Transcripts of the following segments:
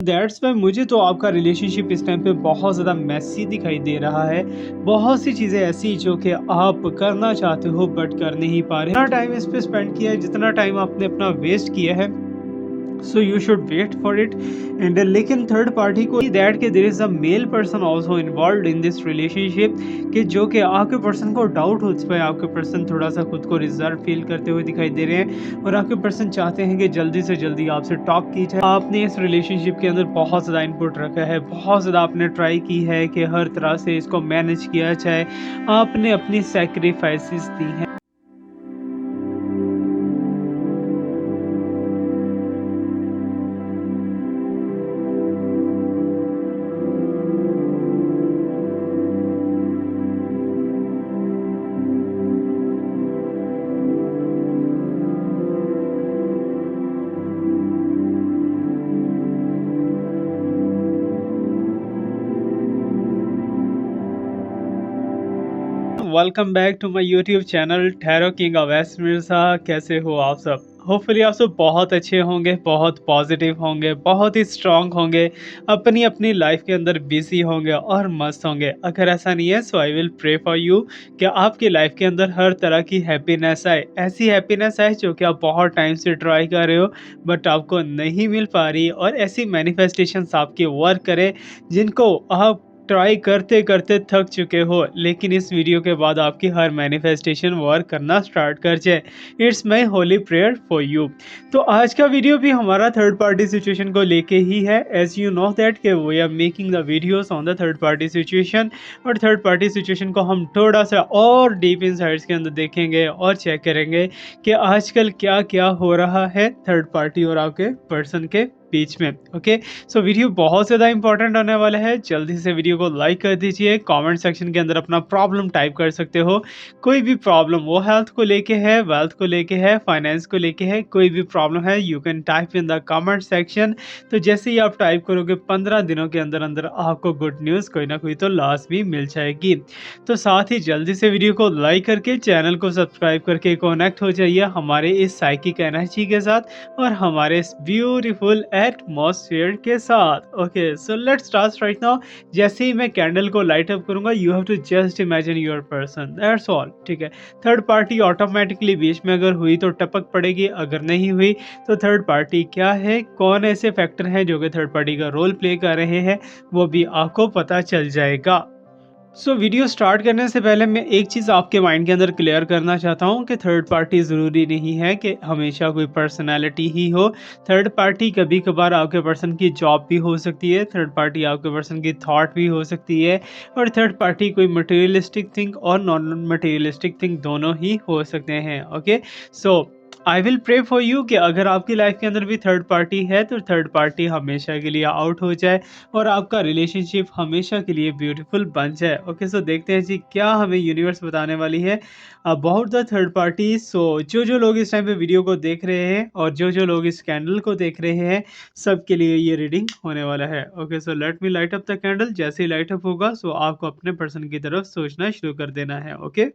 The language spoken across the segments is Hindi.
दैट्स वाई मुझे तो आपका रिलेशनशिप इस टाइम पे बहुत ज़्यादा मेसी दिखाई दे रहा है। बहुत सी चीज़ें ऐसी जो कि आप करना चाहते हो बट कर नहीं पा रहे। इतना टाइम इस पे स्पेंड किया है, जितना टाइम आपने अपना वेस्ट किया है, so you should wait for it. And लेकिन थर्ड पार्टी को दैट के there is a male person also involved in this relationship, कि जो कि आपके पर्सन को डाउट हो चुका है। आपके पर्सन थोड़ा सा खुद को रिजर्व फील करते हुए दिखाई दे रहे हैं और आपके पर्सन चाहते हैं कि जल्दी से जल्दी आपसे टॉक की जाए। आपने इस रिलेशनशिप के अंदर बहुत ज़्यादा इनपुट रखा है, बहुत ज़्यादा आपने ट्राई की है कि हर तरह से इसको मैनेज किया जाए। आपने अपनी सेक्रीफाइसेस दी हैं। Welcome back to my YouTube channel ठहरो किंग अवैस मिर्ज़ा। कैसे हो आप सब? होपफुली आप सब बहुत अच्छे होंगे, बहुत पॉजिटिव होंगे, बहुत ही स्ट्रांग होंगे, अपनी अपनी लाइफ के अंदर बिजी होंगे और मस्त होंगे। अगर ऐसा नहीं है so I will pray for you कि आपकी लाइफ के अंदर हर तरह की हैप्पीनेस आए। ऐसी हैप्पीनेस आए जो कि आप बहुत टाइम से ट्राई कर रहे हो बट आपको नहीं मिल पा रही, और ऐसी मैनिफेस्टेशंस आपके वर्क करें जिनको आप ट्राई करते करते थक चुके हो, लेकिन इस वीडियो के बाद आपकी हर मैनिफेस्टेशन वर्क करना स्टार्ट कर जाए। It's my Holi prayer for you. तो आज का वीडियो भी हमारा थर्ड पार्टी सिचुएशन को लेके ही है। एज यू नो दैट कि we are making the videos on the third party situation, और थर्ड पार्टी सिचुएशन को हम थोड़ा सा और डीप इनसाइट्स के अंदर देखेंगे और चेक करेंगे कि आजकल क्या क्या हो रहा है थर्ड पार्टी और आपके पर्सन के बीच में। ओके, सो वीडियो बहुत ज़्यादा इंपॉर्टेंट होने वाला है। जल्दी से वीडियो को लाइक कर दीजिए। कमेंट सेक्शन के अंदर अपना प्रॉब्लम टाइप कर सकते हो। कोई भी प्रॉब्लम, वो हेल्थ को लेके है, वेल्थ को लेके है, फाइनेंस को लेके है, कोई भी प्रॉब्लम है, you can type in the comment section. तो जैसे ही आप टाइप करोगे 15 दिनों के अंदर अंदर आपको गुड न्यूज़ कोई ना कोई तो लास्ट भी मिल जाएगी। तो साथ ही जल्दी से वीडियो को लाइक करके चैनल को सब्सक्राइब करके कनेक्ट हो जाइए हमारे इस साइकिक एनर्जी के साथ और हमारे इस ब्यूटीफुल एटमॉस्फेयर के साथ। Okay, so let's start right now. जैसे ही मैं कैंडल को लाइट अप करूंगा, you have to just imagine your person, that's all. ठीक है, थर्ड पार्टी ऑटोमेटिकली बीच में अगर हुई तो टपक पड़ेगी, अगर नहीं हुई तो थर्ड पार्टी क्या है, कौन ऐसे फैक्टर हैं जो कि थर्ड पार्टी का रोल प्ले कर रहे हैं, वो भी आपको पता चल जाएगा। वीडियो स्टार्ट करने से पहले मैं एक चीज़ आपके माइंड के अंदर क्लियर करना चाहता हूँ कि थर्ड पार्टी ज़रूरी नहीं है कि हमेशा कोई पर्सनालिटी ही हो। थर्ड पार्टी कभी कभार आपके पर्सन की जॉब भी हो सकती है, थर्ड पार्टी आपके पर्सन की थॉट भी हो सकती है, और थर्ड पार्टी कोई मटेरियलिस्टिक थिंग और नॉन मटेरियलिस्टिक थिंग दोनों ही हो सकते हैं। Okay, so I will pray for you कि अगर आपकी लाइफ के अंदर भी थर्ड पार्टी है तो थर्ड पार्टी हमेशा के लिए आउट हो जाए और आपका रिलेशनशिप हमेशा के लिए ब्यूटीफुल बन जाए। ओके, सो देखते हैं जी क्या हमें यूनिवर्स बताने वाली है अबाउट द थर्ड पार्टी। सो जो जो लोग इस टाइम पे वीडियो को देख रहे हैं और जो जो लोग इस कैंडल को देख रहे हैं, सबके लिए ये रीडिंग होने वाला है। Okay, so let me light up the candle. जैसे ही लाइट अप होगा सो आपको अपने पर्सन की तरफ सोचना शुरू कर देना है। Okay,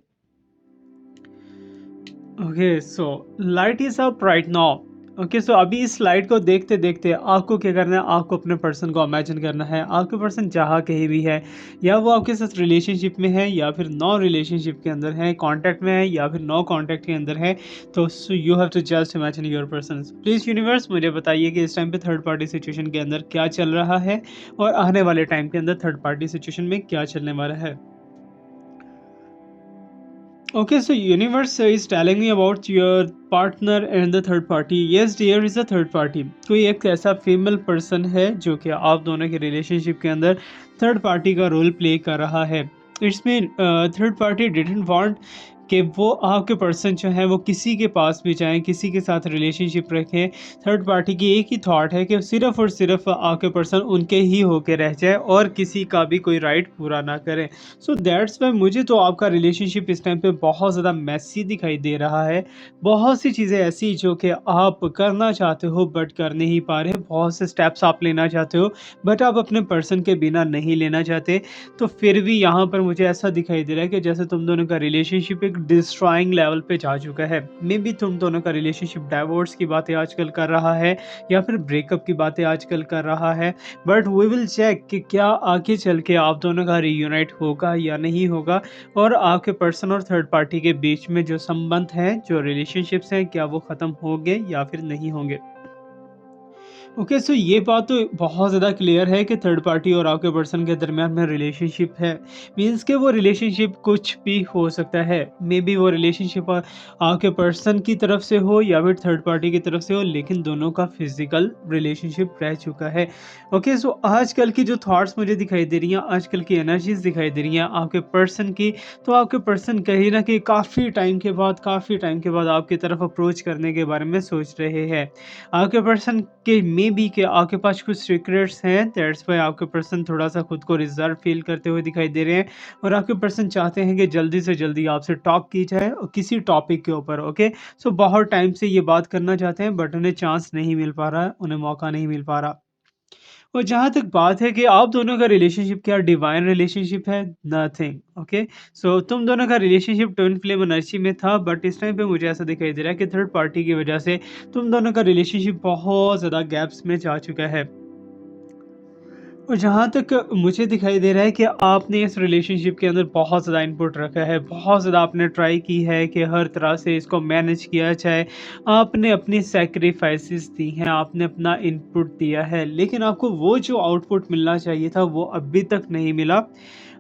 okay, so light is up right now. Okay, so अभी इस लाइट को देखते देखते आपको क्या करना है, आपको अपने पर्सन को इमेजिन करना है। आपके पर्सन जहाँ कहीं भी है, या वो आपके साथ रिलेशनशिप में है या फिर नॉन रिलेशनशिप के अंदर है, कांटेक्ट में है या फिर नो कांटेक्ट के अंदर है, तो you have to just imagine your person. Please universe मुझे बताइए कि इस टाइम पे थर्ड पार्टी सिचुएशन के अंदर क्या चल रहा है और आने वाले टाइम के अंदर थर्ड पार्टी सिचुएशन में क्या चलने वाला है। Okay, so universe is telling me about your partner and the third party. Yes, there is a third party. कोई एक ऐसा फीमेल पर्सन है जो कि आप दोनों के रिलेशनशिप के अंदर थर्ड पार्टी का रोल प्ले कर रहा है। It's mean third party didn't want कि वो आपके पर्सन जो है वो किसी के पास भी जाएं, किसी के साथ रिलेशनशिप रखें। थर्ड पार्टी की एक ही थॉट है कि सिर्फ और सिर्फ आपके पर्सन उनके ही होके रह जाए और किसी का भी कोई राइट पूरा ना करें। सो दैट्स वाई मुझे तो आपका रिलेशनशिप इस टाइम पे बहुत ज़्यादा मैसी दिखाई दे रहा है। बहुत सी चीज़ें ऐसी जो कि आप करना चाहते हो बट कर नहीं पा रहे, बहुत से स्टेप्स आप लेना चाहते हो बट आप अपने पर्सन के बिना नहीं लेना चाहते। तो फिर भी यहाँ पर मुझे ऐसा दिखाई दे रहा है कि जैसे तुम दोनों का रिलेशनशिप एक एक डिस्ट्रॉइंग लेवल पे जा चुका है। मे बी तुम दोनों का रिलेशनशिप डाइवोर्स की बातें आजकल कर रहा है या फिर ब्रेकअप की बातें आजकल कर रहा है, बट वी विल चेक कि क्या आगे चल के आप दोनों का रीयूनाइट होगा या नहीं होगा, और आपके पर्सन और थर्ड पार्टी के बीच में जो संबंध हैं, जो रिलेशनशिप्स हैं, क्या वो ख़त्म होंगे या फिर नहीं होंगे। ओके, सो ये बात तो बहुत ज़्यादा क्लियर है कि थर्ड पार्टी और आपके पर्सन के दरमियान में रिलेशनशिप है। मीन्स कि वो रिलेशनशिप कुछ भी हो सकता है। मे बी वो रिलेशनशिप आपके पर्सन की तरफ से हो या फिर थर्ड पार्टी की तरफ से हो, लेकिन दोनों का फिजिकल रिलेशनशिप रह चुका है। ओके, सो आजकल की जो थॉट्स मुझे दिखाई दे रही हैं, आजकल की एनर्जीज दिखाई दे रही हैं आपके पर्सन की, तो आपके पर्सन कहीं ना कहीं काफ़ी टाइम के बाद आपकी तरफ अप्रोच करने के बारे में सोच रहे हैं। आपके पर्सन के मे बी के आपके पास कुछ सीक्रेट्स हैं, दैट्स व्हाई आपके पर्सन थोड़ा-सा खुद को रिज़र्व फ़ील करते हुए दिखाई दे रहे हैं, और आपके पर्सन चाहते हैं कि जल्दी से जल्दी आपसे टॉक की जाए और किसी टॉपिक के ऊपर। ओके, सो बहुत टाइम से ये बात करना चाहते हैं, बट उन्हें चांस नहीं मिल पा रहा है, उन्हें मौका नहीं मिल पा रहा। और जहाँ तक बात है कि आप दोनों का रिलेशनशिप क्या डिवाइन रिलेशनशिप है? नथिंग। ओके, सो तुम दोनों का रिलेशनशिप ट्विन फ्लेम एनर्जी में था, बट इस टाइम पे मुझे ऐसा दिखाई दे रहा है कि थर्ड पार्टी की वजह से तुम दोनों का रिलेशनशिप बहुत ज़्यादा गैप्स में जा चुका है। और जहाँ तक मुझे दिखाई दे रहा है कि आपने इस रिलेशनशिप के अंदर बहुत ज़्यादा इनपुट रखा है, बहुत ज़्यादा आपने ट्राई की है कि हर तरह से इसको मैनेज किया जाए। आपने अपनी सैक्रिफाइसेस दी हैं, आपने अपना इनपुट दिया है, लेकिन आपको वो जो आउटपुट मिलना चाहिए था, वो अभी तक नहीं मिला।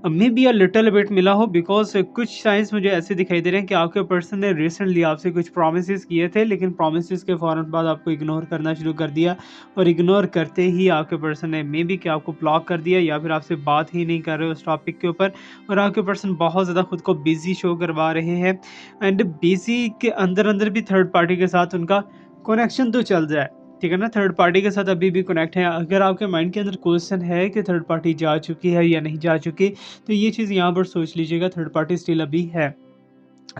May be a little bit मिला हो, बिकॉज़ कुछ साइंस मुझे ऐसे दिखाई दे रहे हैं कि आपके पर्सन ने रिसेंटली आपसे कुछ प्रॉमिसेस किए थे, लेकिन प्रॉमिसेस के फ़ौरन बाद आपको इग्नोर करना शुरू कर दिया, और इग्नोर करते ही आपके पर्सन ने मे बी कि आपको ब्लॉक कर दिया या फिर आपसे बात ही नहीं कर रहे उस टॉपिक के ऊपर, और आपके पर्सन बहुत ज़्यादा खुद को बिजी शो करवा रहे हैं। एंड बिजी के अंदर अंदर भी थर्ड पार्टी के साथ उनका कनेक्शन तो चल रहा है, ठीक है ना, थर्ड पार्टी के साथ अभी भी कनेक्ट है। अगर आपके माइंड के अंदर क्वेश्चन है कि थर्ड पार्टी जा चुकी है या नहीं जा चुकी, तो ये चीज़ यहाँ पर सोच लीजिएगा, थर्ड पार्टी स्टिल अभी है।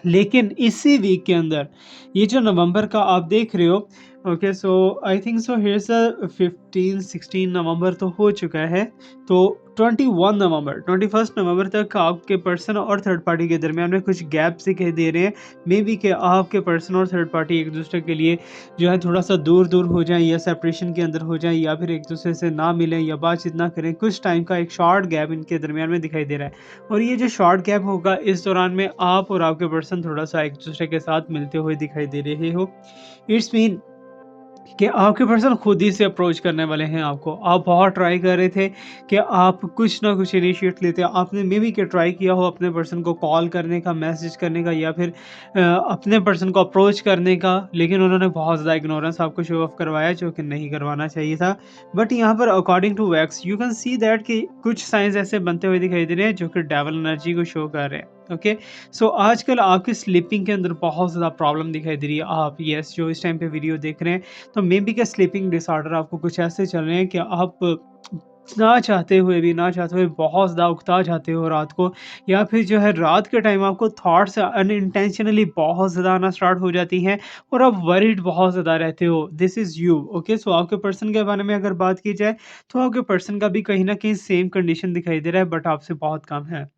लेकिन इसी वीक के अंदर ये जो नवंबर का आप देख रहे हो, okay, so I think so here's 15-16 November तो हो चुका है, तो 21 नवंबर तक आपके पर्सन और थर्ड पार्टी के दरमियान में कुछ गैप्स दिखाई दे रहे हैं। मे बी कि आपके पर्सन और थर्ड पार्टी एक दूसरे के लिए जो है थोड़ा सा दूर दूर हो जाएं, या सेपरेशन के अंदर हो जाएं, या फिर एक दूसरे से ना मिलें या बातचीत ना करें। कुछ टाइम का एक शॉर्ट गैप इनके दरमियान में दिखाई दे रहा है, और ये जो शॉर्ट गैप होगा, इस दौरान में आप और आपके पर्सन थोड़ा सा एक दूसरे के साथ मिलते हुए दिखाई दे रहे हो। इट्स मीन कि आपके पर्सन खुद ही से अप्रोच करने वाले हैं आपको। आप बहुत ट्राई कर रहे थे कि आप कुछ ना कुछ इनिशिएट लेते। आपने मे बी कि ट्राई किया हो अपने पर्सन को कॉल करने का, मैसेज करने का, या फिर अपने पर्सन को अप्रोच करने का, लेकिन उन्होंने बहुत ज़्यादा इग्नोरेंस आपको शो ऑफ करवाया, जो कि नहीं करवाना चाहिए था। बट यहाँ पर according to wax you can see that कि कुछ साइंस ऐसे बनते हुए दिखाई दे रहे हैं जो कि डेवल एनर्जी को शो कर रहे हैं। ओके, सो आजकल आपकी स्लीपिंग के अंदर बहुत ज़्यादा प्रॉब्लम दिखाई दे रही है। आप यस जो इस टाइम पे वीडियो देख रहे हैं, तो मे बी का स्लीपिंग डिसऑर्डर आपको कुछ ऐसे चल रहे हैं कि आप ना चाहते हुए बहुत ज़्यादा उकता जाते हो रात को, या फिर जो है रात के टाइम आपको थॉट्स अनइंटेंशनली बहुत ज़्यादा आना स्टार्ट हो जाती हैं, और आप वरीड बहुत ज़्यादा रहते हो। This is you. ओके, सो आपके पर्सन के बारे में अगर बात की जाए, तो आपके पर्सन का भी कहीं ना कहीं सेम कंडीशन दिखाई दे रहा है, बट आपसे बहुत कम है।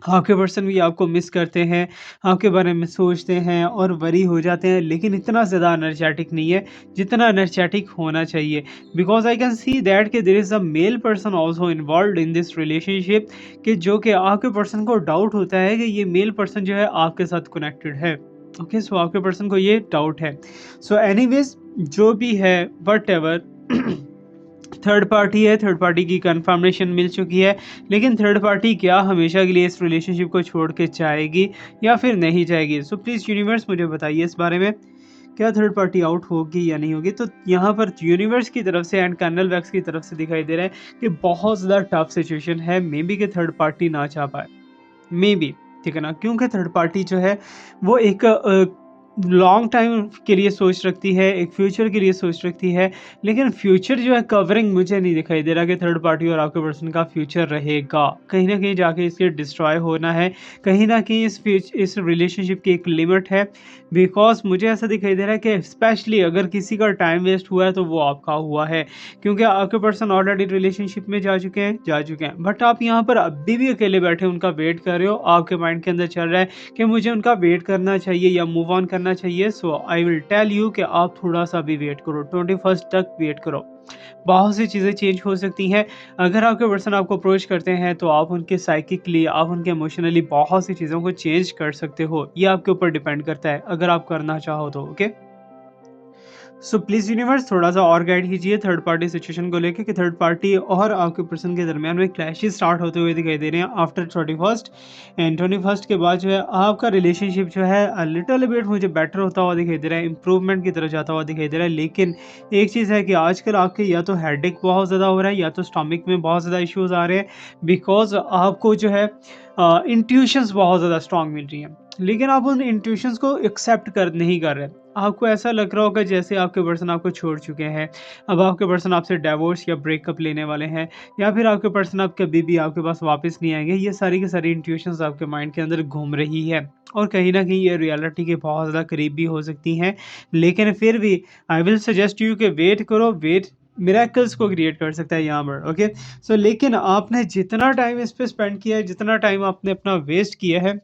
आपके पर्सन भी आपको मिस करते हैं, आपके बारे में सोचते हैं और वरी हो जाते हैं, लेकिन इतना ज़्यादा एनर्जेटिक नहीं है जितना एनर्जेटिक होना चाहिए। Because I can see that कि there is a male person also involved in this relationship, कि जो कि आपके पर्सन को डाउट होता है कि ये मेल पर्सन जो है आपके साथ कनेक्टेड है। ओके, सो आपके पर्सन को ये डाउट है। सो एनीवेज़, जो भी है, व्हाटएवर थर्ड पार्टी है, थर्ड पार्टी की कंफर्मेशन मिल चुकी है, लेकिन थर्ड पार्टी क्या हमेशा के लिए इस रिलेशनशिप को छोड़ के जाएगी या फिर नहीं जाएगी? सो प्लीज़ यूनिवर्स मुझे बताइए इस बारे में, क्या थर्ड पार्टी आउट होगी या नहीं होगी? तो यहाँ पर यूनिवर्स की तरफ से एंड कर्नल वैक्स की तरफ से दिखाई दे रहा है कि बहुत ज़्यादा टफ सिचुएशन है, मे बी कि थर्ड पार्टी ना चाह पाए, मे बी, ठीक है ना? क्योंकि थर्ड पार्टी जो है वो एक लॉन्ग टाइम के लिए सोच रखती है, एक फ्यूचर के लिए सोच रखती है, लेकिन फ्यूचर जो है कवरिंग मुझे नहीं दिखाई दे रहा कि थर्ड पार्टी और आपके पर्सन का फ्यूचर रहेगा। कहीं न कहीं जाके इसके डिस्ट्रॉय होना है, कहीं न कहीं इस रिलेशनशिप की एक लिमिट है। बिकॉज़ मुझे ऐसा दिखाई दे रहा है कि स्पेशली अगर किसी का टाइम वेस्ट हुआ है तो वो आपका हुआ है। क्योंकि आपके पर्सन ऑलरेडी रिलेशनशिप में जा चुके हैं। बट आप यहाँ पर अभी भी अकेले बैठे उनका वेट कर रहे हो, आपके माइंड के अंदर चल रहा है कि मुझे उनका वेट करना चाहिए या मूव ऑन करना चाहिए। सो आई विल टेल यू कि आप थोड़ा-सा भी वेट करो, 21st तक वेट करो। बहुत सी चीज़ें चेंज हो सकती हैं। अगर आपके पर्सन आपको अप्रोच करते हैं तो आप उनके साइकिकली, आप उनके इमोशनली बहुत सी चीज़ों को चेंज कर सकते हो। ये आपके ऊपर डिपेंड करता है, अगर आप करना चाहो तो, ओके? सो प्लीज़ यूनिवर्स थोड़ा-सा और गाइड कीजिए थर्ड पार्टी सिचुएशन को लेके कि थर्ड पार्टी और आपके पर्सन के दरमियान में क्लैशेस स्टार्ट होते हुए दिखाई दे रहे हैं आफ्टर 31st एंड 21st के बाद जो है आपका रिलेशनशिप जो है लिटिल बिट मुझे बेटर होता हुआ दिखाई दे रहा है, इंप्रूवमेंट की तरफ जाता हुआ दिखाई दे रहा है। लेकिन एक चीज़ है कि आजकल आपके या तो हेडेक बहुत ज़्यादा हो रहा है या तो स्टमक में बहुत ज़्यादा इश्यूज़ आ रहे हैं बिकॉज़ आपको जो है इंट्यूशंस बहुत ज़्यादा स्ट्रॉन्ग मिल रही हैं। लेकिन आप उन इंट्यूशंस को एक्सेप्ट कर नहीं कर रहे। आपको ऐसा लग रहा होगा जैसे आपके पर्सन आपको छोड़ चुके हैं। अब आपके पर्सन आपसे डिवोर्स या ब्रेकअप लेने वाले हैं या फिर आपके पर्सन अब कभी भी आपके पास वापस नहीं आएँगे। ये सारी की सारी इंट्यूशंस आपके माइंड के अंदर घूम रही है और कहीं न कहीं ये रियलिटी के बहुत ज़्यादा करीब भी हो सकती हैं। लेकिन फिर भी आई विल सजेस्ट यू कि वेट करो, वेट मिरेकल्स को क्रिएट कर सकता है यहाँ पर, ओके? सो लेकिन आपने जितना टाइम इस पे स्पेंड किया है, जितना टाइम आपने अपना वेस्ट किया है,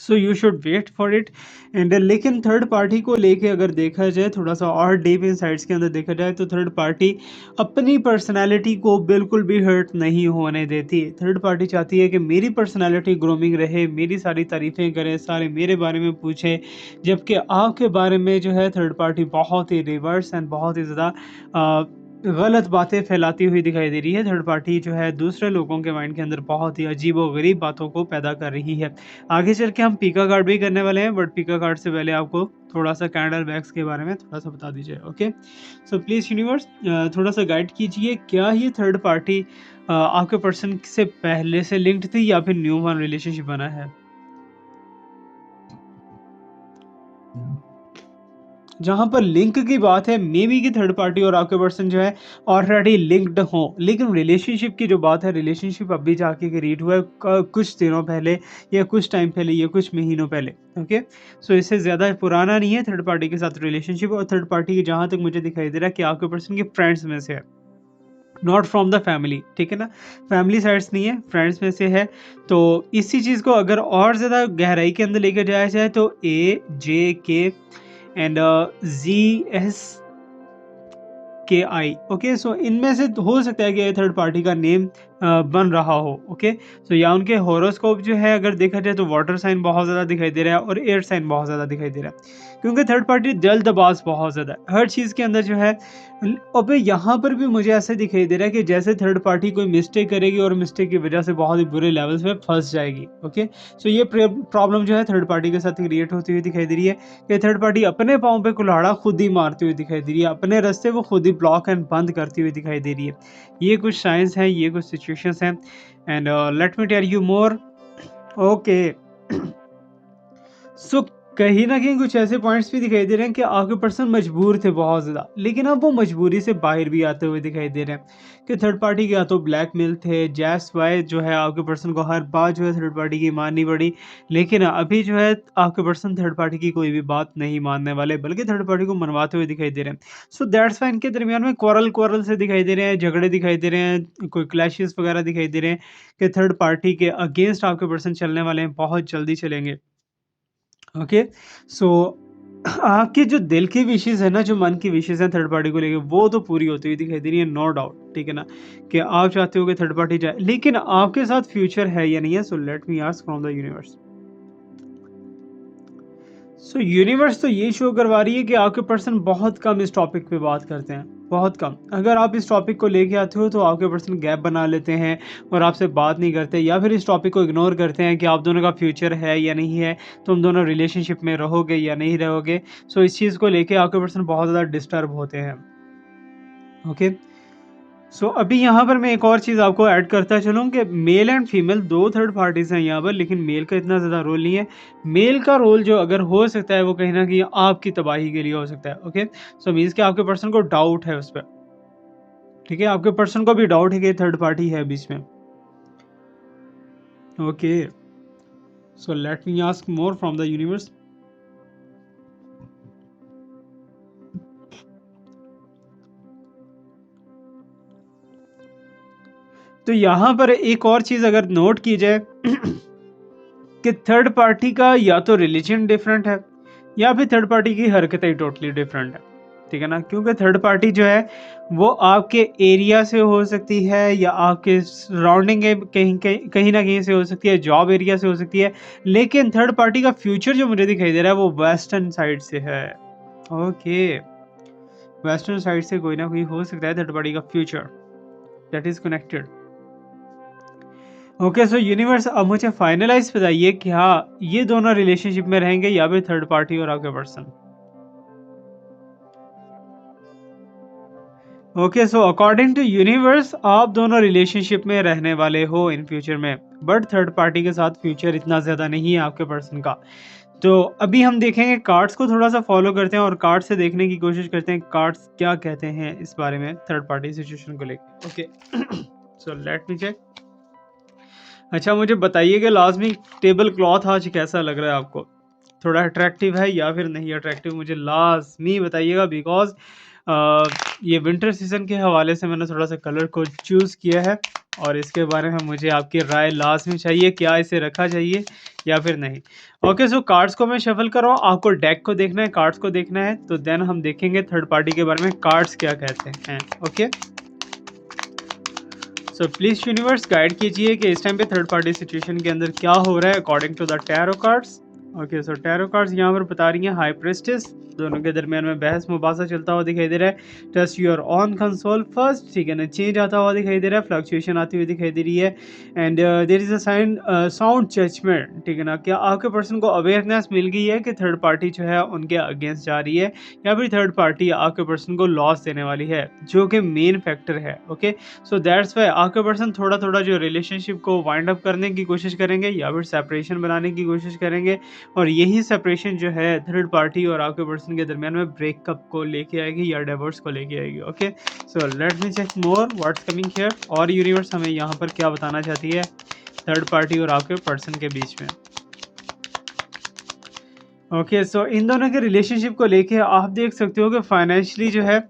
so you should wait for it and लेकिन थर्ड पार्टी को लेके अगर देखा जाए थोड़ा-सा और डीप इनसाइट्स के अंदर देखा जाए तो थर्ड पार्टी अपनी पर्सनैलिटी को बिल्कुल भी हर्ट नहीं होने देती। थर्ड पार्टी चाहती है कि मेरी पर्सनैलिटी ग्रूमिंग रहे, मेरी सारी तारीफ़ें करे, सारे मेरे बारे में पूछे, जबकि आपके बारे में जो है थर्ड पार्टी बहुत ही रिवर्स एंड बहुत ही ज़्यादा गलत बातें फैलाती हुई दिखाई दे रही है। थर्ड पार्टी जो है दूसरे लोगों के माइंड के अंदर बहुत ही अजीबो-गरीब बातों को पैदा कर रही है। आगे चल के हम पीका कार्ड भी करने वाले हैं बट पीका कार्ड से पहले आपको थोड़ा-सा कैंडल बैग्स के बारे में थोड़ा-सा बता दीजिए, ओके? सो प्लीज़ यूनिवर्स थोड़ा-सा गाइड कीजिए क्या ये थर्ड पार्टी आपके पर्सन से पहले से लिंक्ड थी या फिर न्यू वन रिलेशनशिप बना है? जहाँ पर लिंक की बात है मे बी कि थर्ड पार्टी और आपके पर्सन जो है ऑलरेडी लिंक्ड हों, लेकिन रिलेशनशिप की जो बात है रिलेशनशिप अभी जाके क्रिएट हुआ है कुछ दिनों पहले या कुछ टाइम पहले या कुछ महीनों पहले, ओके? सो इससे ज़्यादा पुराना नहीं है थर्ड पार्टी के साथ रिलेशनशिप और थर्ड पार्टी की जहाँ तक मुझे दिखाई दे रहा है कि आपके पर्सन के फ्रेंड्स में से है, नॉट फ्रॉम द फैमिली, ठीक है ना? फैमिली साइड्स नहीं है, फ्रेंड्स में से है। तो इसी चीज़ को अगर और ज़्यादा गहराई के अंदर लेकर जाया जाए तो AJK एंड ZSKI, ओके? सो इनमें से हो सकता है कि ये थर्ड पार्टी का नेम बन रहा हो, ओके? सो या उनके हॉरोस्कोप जो है अगर देखा जाए तो वाटर साइन बहुत ज़्यादा दिखाई दे रहा है और एयर साइन बहुत ज़्यादा दिखाई दे रहा है क्योंकि थर्ड पार्टी जल्दबाज बहुत ज़्यादा है हर चीज़ के अंदर जो है। अबे यहाँ पर भी मुझे ऐसे दिखाई दे रहा है कि जैसे थर्ड पार्टी कोई मिस्टेक करेगी और मिस्टेक की वजह से बहुत ही बुरे लेवल्स पे फंस जाएगी, ओके? सो ये प्रॉब्लम जो है थर्ड पार्टी के साथ क्रिएट होती हुई दिखाई दे रही है कि थर्ड पार्टी अपने पाँव पे कुल्हाड़ा खुद ही मारती हुई दिखाई दे रही है, अपने रास्ते वो खुद ही ब्लॉक एंड बंद करती हुई दिखाई दे रही है। ये कुछ साइंस हैं, ये कुछ सिचुएशंस हैं and let me tell you more, okay? So कहीं न कहीं कुछ ऐसे पॉइंट्स भी दिखाई दे रहे हैं कि आपके पर्सन मजबूर थे बहुत ज़्यादा, लेकिन अब वो मजबूरी से बाहर भी आते हुए दिखाई दे रहे हैं कि थर्ड पार्टी के या तो ब्लैकमेल थे, जैस वाई जो है आपके पर्सन को हर बात जो है थर्ड पार्टी की माननी पड़ी। लेकिन अभी जो है आपके पर्सन थर्ड पार्टी की कोई भी बात नहीं मानने वाले, बल्कि थर्ड पार्टी को मनवाते हुए दिखाई दे रहे हैं। सो दैट्स व्हाई इनके दरमियान में quarrel से दिखाई दे रहे हैं, झगड़े दिखाई दे रहे हैं, कोई क्लैशेस वगैरह दिखाई दे रहे हैं कि थर्ड पार्टी के अगेंस्ट आपके पर्सन चलने वाले हैं, बहुत जल्दी चलेंगे। ओके, सो आपके जो दिल की विशेज़ है ना, जो मन की विशेज़ हैं थर्ड पार्टी को लेके, वो तो पूरी होती हुई दिखाई दे रही है, नो डाउट, ठीक है ना? कि आप चाहते हो कि थर्ड पार्टी जाए, लेकिन आपके साथ फ्यूचर है या नहीं है? So let me ask from the universe. So universe तो ये शो करवा रही है कि आपके पर्सन बहुत कम इस टॉपिक पे बात करते हैं, बहुत कम। अगर आप इस टॉपिक को लेके आते हो तो आपके पर्सन गैप बना लेते हैं और आपसे बात नहीं करते या फिर इस टॉपिक को इग्नोर करते हैं कि आप दोनों का फ्यूचर है या नहीं है, तुम दोनों रिलेशनशिप में रहोगे या नहीं रहोगे। सो इस चीज़ को लेके आपके पर्सन बहुत ज़्यादा डिस्टर्ब होते हैं, ओके? अभी यहाँ पर मैं एक और चीज़ आपको ऐड करता चलूँ कि male and female 2 third parties हैं यहाँ पर, लेकिन मेल का इतना ज़्यादा रोल नहीं है। मेल का रोल जो अगर हो सकता है वो कहीं न कहीं आपकी तबाही के लिए हो सकता है, ओके? मीन्स कि आपके पर्सन को डाउट है उस पे, ठीक है? आपके पर्सन को भी डाउट है कि थर्ड पार्टी है बीच में, okay? Let me ask more from the universe. तो यहाँ पर एक और चीज़ अगर नोट की जाए कि थर्ड पार्टी का या तो रिलीजन डिफरेंट है या फिर थर्ड पार्टी की हरकतें टोटली डिफरेंट है, ठीक है ना? क्योंकि थर्ड पार्टी जो है वो आपके एरिया से हो सकती है या आपके सराउंडिंग के कहीं कहीं कहीं ना कहीं से हो सकती है, जॉब एरिया से हो सकती है, लेकिन थर्ड पार्टी का फ्यूचर जो मुझे दिखाई दे रहा है वो वेस्टर्न साइड से है, ओके? वेस्टर्न साइड से कोई ना कोई हो सकता है थर्ड पार्टी का future that is connected. Okay, universe अब मुझे फाइनलाइज बताइए कि हाँ ये दोनों रिलेशनशिप में रहेंगे या फिर थर्ड पार्टी और आपके person. Okay, according to universe आप दोनों रिलेशनशिप में रहने वाले हो इन फ्यूचर में, बट थर्ड पार्टी के साथ फ्यूचर इतना ज्यादा नहीं है आपके पर्सन का। तो अभी हम देखेंगे, कार्ड्स को थोड़ा सा फॉलो करते हैं और कार्ड से देखने की कोशिश करते हैं कार्ड्स क्या कहते हैं इस बारे में थर्ड पार्टी सिचुएशन को लेकर, ओके? Let me check. अच्छा, मुझे बताइए कि लाजमी टेबल क्लॉथ आज कैसा लग रहा है आपको? थोड़ा अट्रैक्टिव है या फिर नहीं अट्रैक्टिव, मुझे लाजमी बताइएगा, बिकॉज ये विंटर सीजन के हवाले से मैंने थोड़ा सा कलर को चूज़ किया है और इसके बारे में मुझे आपकी राय लाजमी चाहिए, क्या इसे रखा चाहिए या फिर नहीं। ओके, कार्ड्स को मैं शफल कर रहा हूँ, आपको डेक को देखना है, कार्ड्स को देखना है, तो देन हम देखेंगे थर्ड पार्टी के बारे में कार्ड्स क्या कहते हैं, ओके? प्लीज यूनिवर्स गाइड कीजिए कि इस टाइम पे थर्ड पार्टी सिचुएशन के अंदर क्या हो रहा है according to the tarot cards. Okay, tarot cards यहाँ पर बता रही हैं हाई प्रेस्टिस, दोनों के दरमियान में बहस मुबासा चलता हुआ दिखाई दे रहा है। Trust your on console first, ठीक है ना? चेंज आता हुआ दिखाई दे रहा है, फ्लक्चुएशन आती हुई दिखाई दे रही है, and there is a sign sound judgement, ठीक है ना? क्या आपके पर्सन को अवेयरनेस मिल गई है कि थर्ड पार्टी जो है उनके अगेंस्ट जा रही है या फिर थर्ड पार्टी आपके पर्सन को लॉस देने वाली है, जो कि मेन फैक्टर है, ओके? दैट्स वाई आपके पर्सन थोड़ा थोड़ा जो रिलेशनशिप को वाइंड अप करने की कोशिश करेंगे या फिर सेपरेशन बनाने की कोशिश करेंगे, और यही सेपरेशन जो है थर्ड पार्टी और आपके पर्सन के दरमियान में ब्रेकअप को लेके आएगी या डिवोर्स को लेके आएगी, okay? Let me check more what's coming here, और यूनिवर्स हमें यहाँ पर क्या बताना चाहती है थर्ड पार्टी और आपके पर्सन के बीच में। ओके, इन दोनों के रिलेशनशिप को लेके आप देख सकते हो कि फाइनेंशियली जो है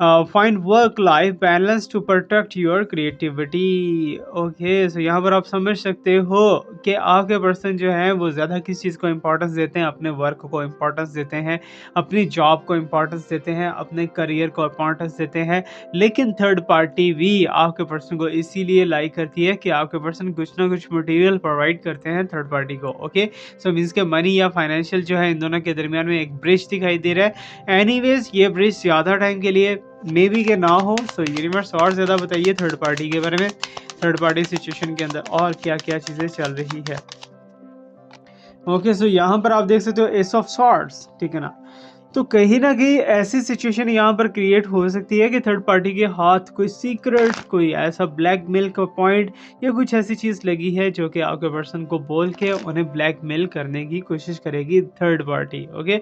find work life balance to protect your creativity. Okay, यहाँ पर आप समझ सकते हो कि आपके पर्सन जो है वो ज़्यादा किस चीज़ को इम्पोर्टेंस देते हैं, अपने वर्क को इम्पोर्टेंस देते हैं, अपनी जॉब को इम्पोर्टेंस देते हैं, अपने करियर को इम्पोर्टेंस देते हैं, लेकिन थर्ड पार्टी भी आपके पर्सन को इसीलिए लाइक करती है कि आपके पर्सन कुछ ना कुछ मटेरियल प्रोवाइड करते हैं थर्ड पार्टी को, ओके? मीन्स के मनी या फाइनेंशियल जो है इन दोनों के दरमियान में एक ब्रिज दिखाई दे रहा है। एनीवेज ये ब्रिज ज़्यादा टाइम के लिए मे बी के ना हो। यूनिवर्स और ज़्यादा बताइए थर्ड पार्टी के बारे में, थर्ड पार्टी सिचुएशन के अंदर और क्या क्या चीज़ें चल रही है। ओके, यहाँ पर आप देख सकते हो एस ऑफ सॉर्ड्स, ठीक है ना? तो कहीं ना कहीं ऐसी सिचुएशन यहाँ पर क्रिएट हो सकती है कि थर्ड पार्टी के हाथ कोई सीक्रेट, कोई ऐसा ब्लैकमेल का पॉइंट या कुछ ऐसी चीज़ लगी है जो कि आपके पर्सन को बोल के उन्हें ब्लैकमेल करने की कोशिश करेगी third party, okay?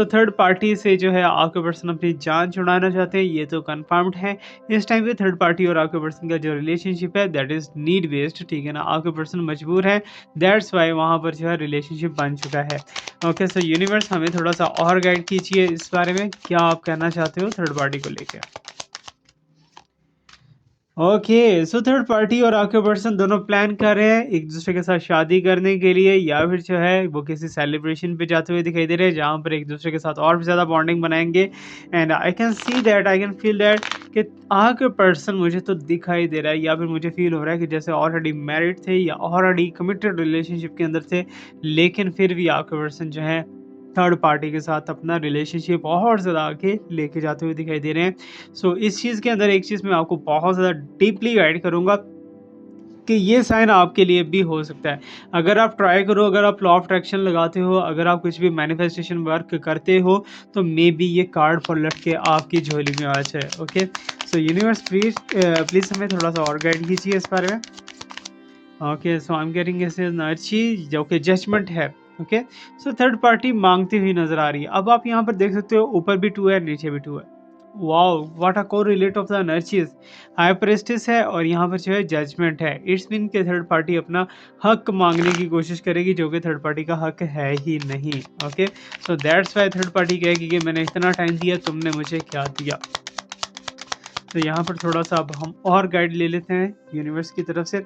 Third party से जो है आपके पर्सन अपनी जान छुड़ाना चाहते हैं, ये तो कन्फर्म्ड है। इस टाइम पे थर्ड पार्टी और आपके पर्सन का जो रिलेशनशिप है दैट इज़ नीड बेस्ड, ठीक है ना? आपके पर्सन मजबूर है, दैट्स वाई वहाँ पर जो है रिलेशनशिप बन चुका है। ओके, यूनिवर्स हमें थोड़ा सा और गाइड कीजिए इस बारे में, क्या आप कहना चाहते हो थर्ड पार्टी को लेकर? ओके, थर्ड पार्टी और आपके पर्सन दोनों प्लान कर रहे हैं एक दूसरे के साथ शादी करने के लिए, या फिर जो है वो किसी सेलिब्रेशन पे जाते हुए दिखाई दे रहे हैं जहाँ पर एक दूसरे के साथ और भी ज़्यादा बॉन्डिंग बनाएंगे। And I can see that, I can feel that कि आपके पर्सन, मुझे तो दिखाई दे रहा है या फिर मुझे फील हो रहा है कि जैसे ऑलरेडी मैरिड थे या ऑलरेडी कमिटेड रिलेशनशिप के अंदर थे, लेकिन फिर भी आपके पर्सन जो है थर्ड पार्टी के साथ अपना रिलेशनशिप और ज़्यादा आगे लेके जाते हुए दिखाई दे रहे हैं। इस चीज़ के अंदर एक चीज़ मैं आपको बहुत ज़्यादा डीपली गाइड करूँगा कि ये साइन आपके लिए भी हो सकता है। अगर आप ट्राई करो, अगर आप लॉ ऑफ अट्रैक्शन लगाते हो, अगर आप कुछ भी मैनिफेस्टेशन वर्क करते हो, तो मे बी ये कार्ड पलट के आपकी झोली में आ जाए। ओके, सो यूनिवर्स प्लीज़ हमें थोड़ा सा और गाइड कीजिए इस बारे में। Okay, so I am getting energy जो कि जजमेंट है। ओके, सो थर्ड पार्टी मांगती हुई नजर आ रही है। अब आप यहाँ पर देख सकते हो, ऊपर भी 2 है, नीचे भी 2 है। Wow, what a correlate of the energies. High prestige है और यहाँ पर जो है जजमेंट है। इट्स मीन के थर्ड पार्टी अपना हक मांगने की कोशिश करेगी, जो कि थर्ड पार्टी का हक है ही नहीं। Okay, so that's why third party कहेगी कि मैंने इतना टाइम दिया, तुमने मुझे क्या दिया। तो यहाँ पर थोड़ा सा अब हम और गाइड ले लेते हैं यूनिवर्स की तरफ से।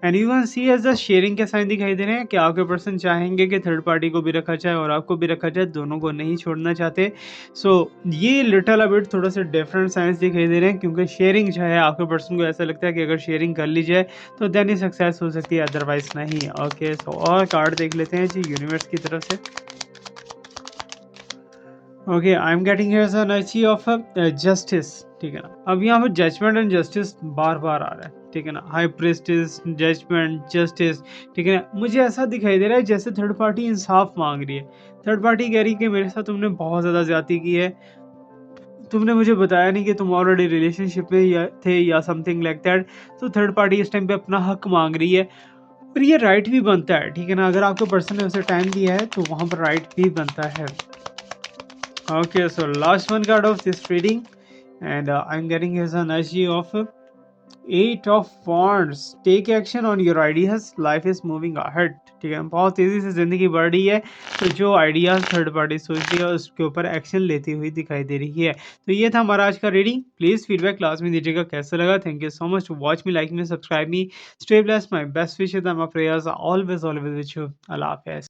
And you can see as the sharing के साइन दिखाई दे रहे हैं कि आपके पर्सन चाहेंगे कि थर्ड पार्टी को भी रखा जाए और आपको भी रखा जाए, दोनों को नहीं छोड़ना चाहते। सो ये लिटल अबिट थोड़ा सा डिफरेंट साइंस दिखाई दे रहे हैं, क्योंकि शेयरिंग जो है आपके पर्सन को ऐसा लगता है कि अगर शेयरिंग कर ली जाए तो देन ही सक्सेस हो सकती है, अदरवाइज नहीं। ओके, सो और कार्ड देख लेते हैं जी यूनिवर्स की तरफ से। Okay, I am getting here the energy of justice. ठीक है ना, अब यहाँ पर जजमेंट एंड जस्टिस बार बार आ रहा है। ठीक है ना, हाई प्रेस्टिस, जजमेंट, जस्टिस। ठीक है ना, मुझे ऐसा दिखाई दे रहा है जैसे थर्ड पार्टी इंसाफ मांग रही है। थर्ड पार्टी कह रही है कि मेरे साथ तुमने बहुत ज़्यादा ज्यादती की है, तुमने मुझे बताया नहीं कि तुम ऑलरेडी रिलेशनशिप में थे या समथिंग लाइक दैट। तो थर्ड पार्टी इस टाइम पे अपना हक मांग रही है, और ये राइट भी बनता है। ठीक है ना, अगर आपके पर्सन ने उसे टाइम दिया है तो वहाँ पर राइट भी बनता है। Okay, so last one card of this reading, and I'm getting his energy of Eight of Wands. Take action on your ideas. Life is moving ahead. ठीक है, बहुत तेजी से जिंदगी बढ़ रही है, तो जो आइडियाज थर्ड पार्टी सोच रही है उसके ऊपर एक्शन लेती हुई दिखाई दे रही है। तो ये था हमारा आज का रीडिंग। प्लीज फीडबैक क्लास में दीजिएगा कैसा लगा। Thank you so much to watch me, like me, subscribe me, stay blessed, my best wishes and my prayers always always with you. अल्लाह हाफिज़।